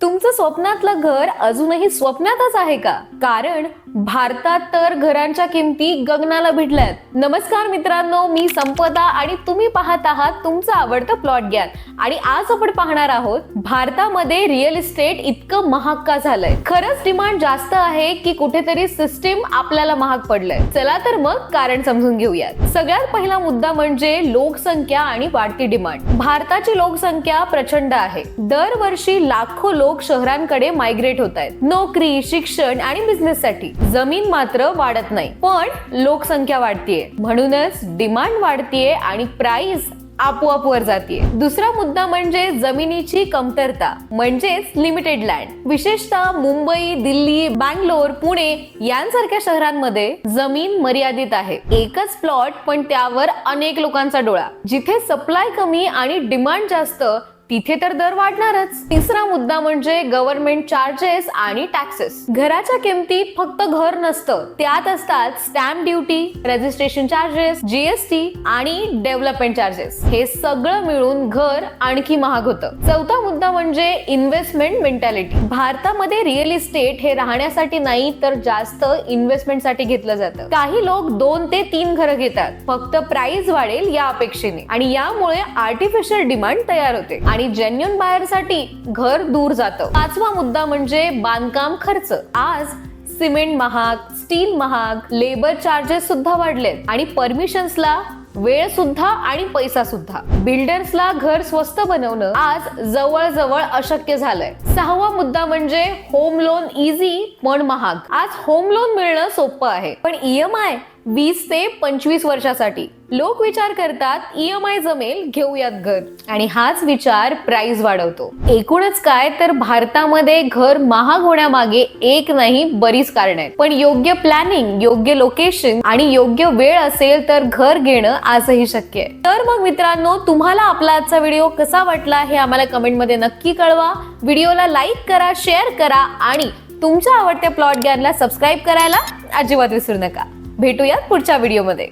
तुमचं स्वप्नातलं घर अजूनही स्वप्नातच आहे का? कारण भारतात तर घरांच्या किमती गगनाला भिडल्यात. नमस्कार मित्रांनो, मी संपदा आणि तुम्ही पाहत आहात तुमचं आवडतं प्लॉट ज्ञान. आणि आज आपण पाहणार आहोत भारतामध्ये रिअल इस्टेट इतकं महाग का झालंय. खरंच डिमांड जास्त आहे की कुठेतरी सिस्टीम आपल्याला महाग पडलंय? चला तर मग कारण समजून घेऊयात. सगळ्यात पहिला मुद्दा म्हणजे लोकसंख्या आणि वाढती डिमांड. भारताची लोकसंख्या प्रचंड आहे. दरवर्षी लाखो लोक शहरांकडे मायग्रेट होत आहेत, नोकरी, शिक्षण आणि बिझनेस साठी. जमीन मात्र वाढत नाही, पण लोकसंख्या वाढतीये, म्हणूनच डिमांड वाढतीये आणि प्राइस आपोआप वर जातीये. दुसरा मुद्दा म्हणजे जमिनीची कमतरता, म्हणजेच लिमिटेड लँड. विशेषतः मुंबई, दिल्ली, बँगलोर, पुणे यांसारख्या शहरांमध्ये जमीन मर्यादित आहे. एकच प्लॉट पण त्यावर अनेक लोकांचा डोळा. जिथे सप्लाय कमी आणि डिमांड जास्त तिथे तर दर वाढणारच. तिसरा मुद्दा म्हणजे गव्हर्नमेंट चार्जेस आणि टॅक्सेस. घराच्या किमतीत फक्त घर नसतं, त्यात असतात stamp duty, registration charges, GST आणि डेव्हलपमेंट चार्जेस. हे सगळं मिळून घर आणखी महाग होतं. चौथा मुद्दा म्हणजे इन्व्हेस्टमेंट मेंटॅलिटी. भारतामध्ये रिअल इस्टेट हे राहण्यासाठी नाही तर जास्त इन्व्हेस्टमेंट साठी घेतलं जातं. काही लोक 2 ते 3 घरं घेतात, फक्त प्राइस वाढेल या अपेक्षेने, आणि यामुळे आर्टिफिशियल डिमांड तयार होते आणि जेन्युइन बायर साठी घर दूर जातं. पाचवा मुद्दा म्हणजे बांधकाम खर्च. आज सिमेंट महाग, स्टील महाग, लेबर चार्जेस सुद्धा वाढलेत आणि परमिशन्सला वेळ सुद्धा आणि पैसा सुद्धा. बिल्डर्सला घर स्वस्त बनवणं आज जवळजवळ अशक्य झालंय. सहावा मुद्दा म्हणजे होम लोन इझी पण महाग. आज होम लोन मिळणं सोपं आहे, पण ईएमआय 20 ते 25 वर्षासाठी. लोक विचार करतात ईएमआय जमेल, घेऊयात घर, आणि हाच विचार प्राइस वाढवतो. एकूणच काय तर भारतामध्ये घर महाग होण्यामागे एक नाही बरीच कारण आहेत. पण योग्य प्लॅनिंग, योग्य लोकेशन आणि योग्य वेळ असेल तर घर घेणं आजही शक्य आहे. तर मग मित्रांनो, तुम्हाला आपला आजचा व्हिडिओ कसा वाटला हे आम्हाला कमेंटमध्ये नक्की कळवा. व्हिडिओला लाईक करा, शेअर करा आणि तुमच्या आवडत्या प्लॉट ज्ञानला सबस्क्राईब करायला अजिबात विसरू नका. भेटूयात पुढच्या व्हिडिओमध्ये.